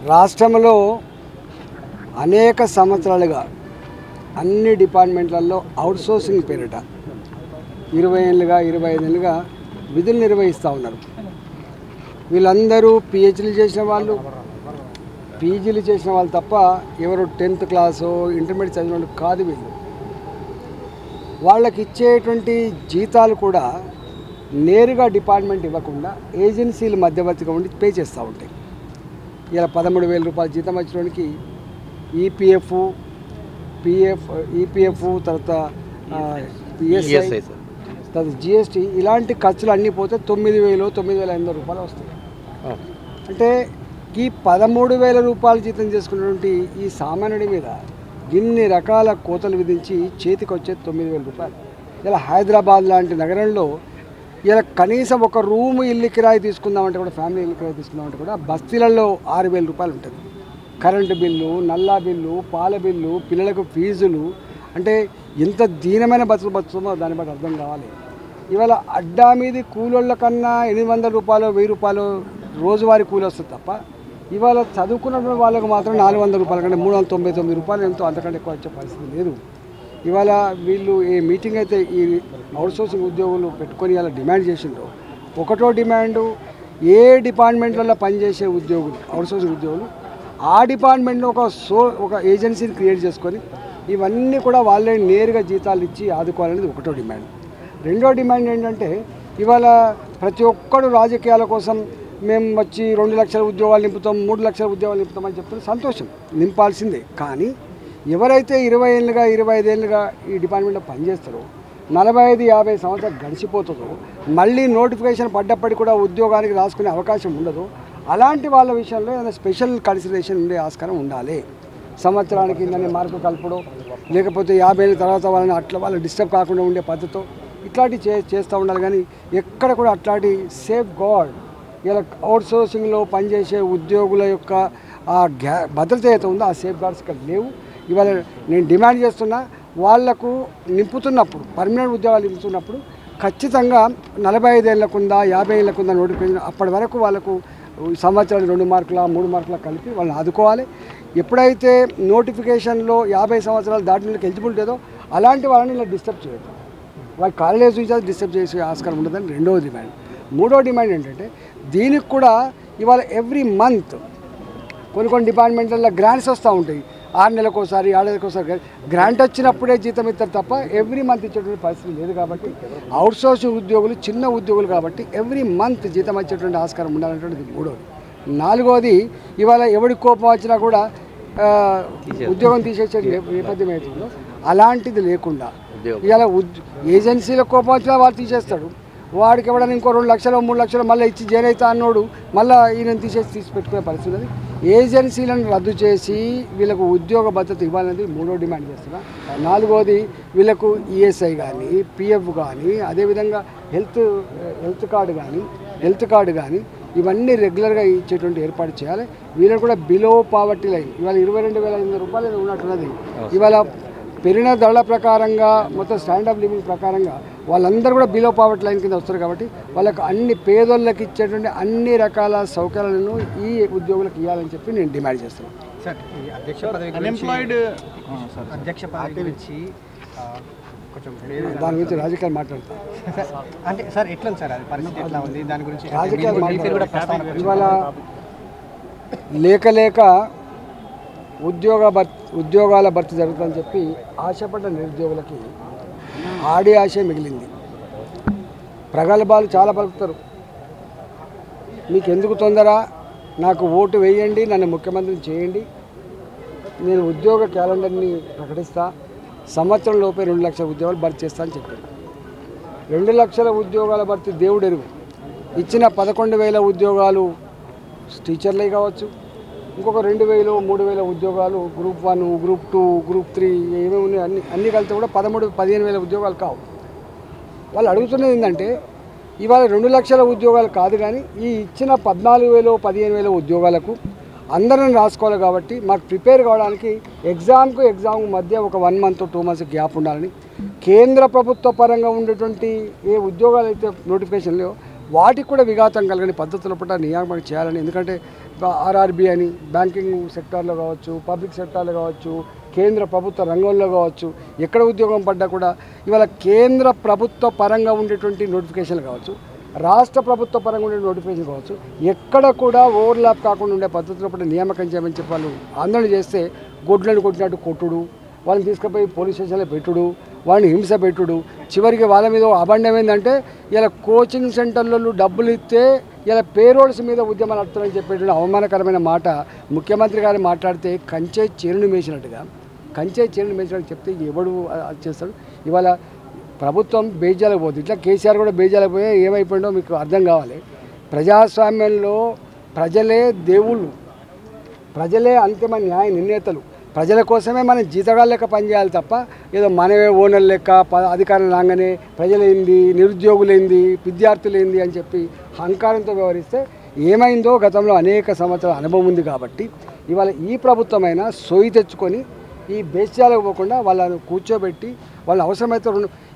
రాష్ట్రంలో అనేక సంవత్సరాలుగా అన్ని డిపార్ట్మెంట్లలో అవుట్సోర్సింగ్ పేరిట 20 ఏళ్ళుగా 25 ఏళ్ళుగా విధులు నిర్వహిస్తూ ఉన్నారు. వీళ్ళందరూ పిహెచ్డీలు చేసిన వాళ్ళు, పీజీలు చేసిన వాళ్ళు తప్ప ఎవరు 10th క్లాసు ఇంటర్మీడియట్ చదివిన వాళ్ళు కాదు. వాళ్ళకి ఇచ్చేటువంటి జీతాలు కూడా నేరుగా డిపార్ట్మెంట్ ఇవ్వకుండా ఏజెన్సీలు మధ్యవర్తిగా ఉండి పే చేస్తూ ఉంటాయి. ఇలా 13,000 రూపాయల జీతం వచ్చినోడికి ఈపీఎఫ్, తర్వాత పిఎస్ఐ, తర్వాత జిఎస్టీ ఇలాంటి ఖర్చులు అన్నీ పోతే 9,500 రూపాయలు వస్తాయి. అంటే ఈ 13,000 రూపాయల జీతం చేసుకున్నటువంటి ఈ సామాన్యుడి మీద ఇన్ని రకాల కోతలు విధించి చేతికి వచ్చే 9,000 రూపాయలు. ఇలా హైదరాబాద్ లాంటి నగరంలో ఇలా కనీసం ఒక రూము ఇల్లు కిరాయి తీసుకుందామంటే కూడా, ఫ్యామిలీ ఇల్లు కిరాయి తీసుకుందామంటే కూడా బస్తీలలో 6,000 రూపాయలు ఉంటుంది. కరెంటు బిల్లు, నల్లా బిల్లు, పాల బిల్లు, పిల్లలకు ఫీజులు. అంటే ఎంత దీనమైన బతుకుతుందో దాన్ని బట్టి అర్థం కావాలి. ఇవాళ అడ్డా మీది కూలోళ్ళ కన్నా 800 రూపాయలు 1000 రూపాయలు రోజువారీ కూలి వస్తుంది తప్ప ఇవాళ చదువుకున్న వాళ్ళకు మాత్రం 400 రూపాయల కంటే 399 రూపాయలు ఎంతో అంతకంటే ఎక్కువ వచ్చే పరిస్థితి లేదు. ఇవాళ వీళ్ళు ఏ మీటింగ్ అయితే ఈ అవుట్సోర్సింగ్ ఉద్యోగులు పెట్టుకొని ఇలా డిమాండ్ చేసిండ్రో, ఒకటో డిమాండు ఏ డిపార్ట్మెంట్లలో పనిచేసే ఉద్యోగులు, అవుట్సోర్సింగ్ ఉద్యోగులు ఆ డిపార్ట్మెంట్లో ఒక ఏజెన్సీని క్రియేట్ చేసుకొని ఇవన్నీ కూడా వాళ్ళే నేరుగా జీతాలు ఇచ్చి ఆదుకోవాలనేది ఒకటో డిమాండ్. రెండో డిమాండ్ ఏంటంటే, ఇవాళ ప్రతి ఒక్కరు రాజకీయాల కోసం మేము వచ్చి 2 లక్షల ఉద్యోగాలు నింపుతాం, 3 లక్షల ఉద్యోగాలు నింపుతామని చెప్తున్నారు. సంతోషం, నింపాల్సిందే. కానీ ఎవరైతే 20 ఏళ్ళుగా 25 ఏళ్ళుగా ఈ డిపార్ట్మెంట్లో పనిచేస్తారో, 45-50 సంవత్సరాలు గడిచిపోతుందో, మళ్ళీ నోటిఫికేషన్ పడ్డప్పటికి కూడా ఉద్యోగానికి రాసుకునే అవకాశం ఉండదు. అలాంటి వాళ్ళ విషయంలో ఏదైనా స్పెషల్ కన్సిడరేషన్ ఉండే ఆస్కారం ఉండాలి. సంవత్సరానికి నన్ను మార్పు కలపడం, లేకపోతే 50 ఏళ్ళ తర్వాత వాళ్ళని అట్లా వాళ్ళు డిస్టర్బ్ కాకుండా ఉండే పద్ధతితో ఇట్లాంటివి చేస్తూ ఉండాలి. కానీ ఎక్కడ కూడా అట్లాంటి సేఫ్ గార్డ్ ఇలా అవుట్సోర్సింగ్లో పనిచేసే ఉద్యోగుల యొక్క ఆ భద్రత అయితే ఉందో ఆ సేఫ్ గార్డ్స్ ఇక్కడ లేవు. ఇవాళ నేను డిమాండ్ చేస్తున్నా, వాళ్లకు నింపుతున్నప్పుడు, పర్మనెంట్ ఉద్యోగాలు నింపుతున్నప్పుడు ఖచ్చితంగా 45 ఏళ్ళకుందా 50 ఏళ్ళకుందా నోటిఫికేషన్ అప్పటి వరకు వాళ్ళకు సంవత్సరాలు 2 మార్కుల 3 మార్కుల కలిపి వాళ్ళని ఆదుకోవాలి. ఎప్పుడైతే నోటిఫికేషన్లో 50 సంవత్సరాలు దాటిన ఎలిజిబిలిటీ ఏదో అలాంటి వాళ్ళని ఇలా డిస్టర్బ్ చేయదు, వాళ్ళ కాలేజ్ నుంచి డిస్టర్బ్ చేసే ఆస్కారం ఉండదని రెండవ డిమాండ్. మూడో డిమాండ్ ఏంటంటే, దీనికి కూడా ఇవాళ ఎవ్రీ మంత్ కొన్ని డిపార్ట్మెంట్లలో గ్రాంట్స్ వస్తూ ఉంటాయి. 6 నెలలకోసారి 7 నెలలకోసారి గ్రాంట్ వచ్చినప్పుడే జీతం ఇస్తారు తప్ప ఎవ్రీ మంత్ ఇచ్చేటువంటి పరిస్థితి లేదు. కాబట్టి అవుట్సోర్సింగ్ ఉద్యోగులు చిన్న ఉద్యోగులు కాబట్టి ఎవ్రీ మంత్ జీతం వచ్చేటువంటి ఆస్కారం ఉండాలనేటువంటిది మూడోది. నాలుగోది, ఇవాళ ఎవడి కోపం వచ్చినా కూడా ఉద్యోగం తీసేసే నేపథ్యం అవుతుందో అలాంటిది లేకుండా ఇవాళ ఏజెన్సీల కోపం వచ్చినా వాడు తీసేస్తాడు. వాడికి ఎవడన్నా ఇంకో 2 లక్షలు 3 లక్షలు మళ్ళీ ఇచ్చి జైన్ అవుతా అన్నోడు మళ్ళీ ఈయన తీసి పెట్టుకునే పరిస్థితి ఉంది. ఏజెన్సీలను రద్దు చేసి వీళ్ళకు ఉద్యోగ భద్రత ఇవ్వాలనేది మూడో డిమాండ్ చేస్తున్నా. నాలుగోది, వీళ్ళకు ఈఎస్ఐ కానీ పిఎఫ్ కానీ అదేవిధంగా హెల్త్ కార్డు కానీ ఇవన్నీ రెగ్యులర్గా ఇచ్చేటువంటి ఏర్పాటు చేయాలి. వీళ్ళని కూడా బిలో పావర్టీ లైన్ ఇవాళ 22,500 రూపాయలు ఉన్నట్టున్నది. ఇవాళ పెరిగిన ధరల ప్రకారంగా మొత్తం స్టాండర్డ్ లివింగ్ ప్రకారంగా వాళ్ళందరూ కూడా బిలో పావర్టీ లైన్ కింద వస్తారు. కాబట్టి వాళ్ళకు అన్ని పేదోళ్ళకి ఇచ్చేటువంటి అన్ని రకాల సౌకర్యాలను ఈ ఉద్యోగులకు ఇవ్వాలని చెప్పి నేను డిమాండ్ చేస్తున్నాను. దాని గురించి రాజకీయాలు మాట్లాడతాను. అంటే సార్ ఎట్లా సార్ అది పరిస్థితి ఎట్లా ఉంది దాని గురించి రాజకీయాలు ఇవాళ లేక ఉద్యోగాల భర్తీ జరుగుతుందని చెప్పి ఆశపడ్డ నిరుద్యోగులకి ఆడి ఆశే మిగిలింది. ప్రగల్భాలు చాలా పలుకుతారు. మీకు ఎందుకు తొందర, నాకు ఓటు వేయండి, నన్ను ముఖ్యమంత్రిని చేయండి, నేను ఉద్యోగ క్యాలెండర్ని ప్రకటిస్తా, సంవత్సరం లోపే 2 లక్షల ఉద్యోగాలు భర్తీ చేస్తా అని చెప్పారు. 2 లక్షల ఉద్యోగాల భర్తీ దేవుడు ఎరుగు. ఇచ్చిన 11,000 ఉద్యోగాలు టీచర్లే కావచ్చు, ఇంకొక 2,000 3,000 ఉద్యోగాలు గ్రూప్ 1 గ్రూప్ 2 గ్రూప్ 3 ఏమేమి ఉన్నాయి అన్నీ కలిసి కూడా 13-15,000 ఉద్యోగాలు కావు. వాళ్ళు అడుగుతున్నది ఏంటంటే, ఇవాళ 2 లక్షల ఉద్యోగాలు కాదు కానీ ఈ ఇచ్చిన 14,000-15,000 ఉద్యోగాలకు అందరం రాసుకోవాలి. కాబట్టి మాకు ప్రిపేర్ కావడానికి ఎగ్జామ్ మధ్య ఒక 1 మంత్ 2 మంత్స్ గ్యాప్ ఉండాలని, కేంద్ర ప్రభుత్వ పరంగా ఉండేటువంటి ఏ ఉద్యోగాలు అయితే నోటిఫికేషన్లో వాటికి కూడా విఘాతం కలగని పద్ధతుల పట్ల నియామకం చేయాలని. ఎందుకంటే ఆర్ఆర్బి అని బ్యాంకింగ్ సెక్టార్లో కావచ్చు, పబ్లిక్ సెక్టార్లో కావచ్చు, కేంద్ర ప్రభుత్వ రంగంలో కావచ్చు, ఎక్కడ ఉద్యోగం పడ్డా కూడా ఇవాళ కేంద్ర ప్రభుత్వ పరంగా ఉండేటువంటి నోటిఫికేషన్లు కావచ్చు, రాష్ట్ర ప్రభుత్వ పరంగా ఉండే నోటిఫికేషన్ కావచ్చు, ఎక్కడ కూడా ఓవర్లాప్ కాకుండా ఉండే పద్ధతిలో కూడా నియామకం చేయమని చెప్పి వాళ్ళు ఆందోళన చేస్తే గొడ్లను కొట్టినట్టు కొట్టుడు, వాళ్ళని తీసుకుపోయి పోలీస్ స్టేషన్లో పెట్టుడు, వాళ్ళని హింస పెట్టుడు, చివరికి వాళ్ళ మీద అబండం ఏంటంటే ఇలా కోచింగ్ సెంటర్లలో డబ్బులు ఇస్తే ఇలా పేరోల్స్ మీద ఉద్యమాలు నడుపుతారని చెప్పేటువంటి అవమానకరమైన మాట ముఖ్యమంత్రి గారు మాట్లాడితే కంచే చీరను మేసినట్టుగా చెప్తే ఎవడు చేస్తాడు? ఇవాళ ప్రభుత్వం బేజాలకు పోతుంది, ఇట్లా కేసీఆర్ కూడా బేజాలకు పోయి ఏమైపోయిందో మీకు అర్థం కావాలి. ప్రజాస్వామ్యంలో ప్రజలే దేవుళ్ళు, ప్రజలే అంతిమ న్యాయ నిర్ణేతలు. ప్రజల కోసమే మనం జీతగాళ్ళ లెక్క పనిచేయాలి తప్ప ఏదో మనమే ఓనర్ లెక్క అధికారం రాగానే ప్రజలేంది, నిరుద్యోగులేంది, విద్యార్థులేంది అని చెప్పి అహంకారంతో వ్యవహరిస్తే ఏమైందో గతంలో అనేక సంవత్సరాల అనుభవం ఉంది. కాబట్టి ఇవాళ ఈ ప్రభుత్వమైనా సోయి తెచ్చుకొని ఈ బేస్యాలకు పోకుండా వాళ్ళను కూర్చోబెట్టి వాళ్ళు అవసరమైతే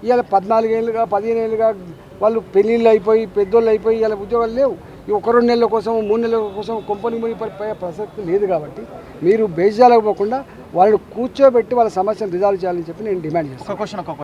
ఇవాళ 14 ఏళ్ళుగా 15 ఏళ్ళుగా వాళ్ళు పెళ్ళిళ్ళు అయిపోయి పెద్దోళ్ళు అయిపోయి ఇలా ఉద్యోగాలు లేవు. ఈ 1-2 నెలల కోసం 3 నెలల కోసం కొంపని మునిగిపోయే ప్రసక్తి లేదు. కాబట్టి మీరు బేస్యాలకు పోకుండా వాళ్ళని కూర్చోబెట్టి వాళ్ళ సమస్యను రిజాల్వ్ చేయాలని చెప్పి నేను డిమాండ్ చేస్తాను.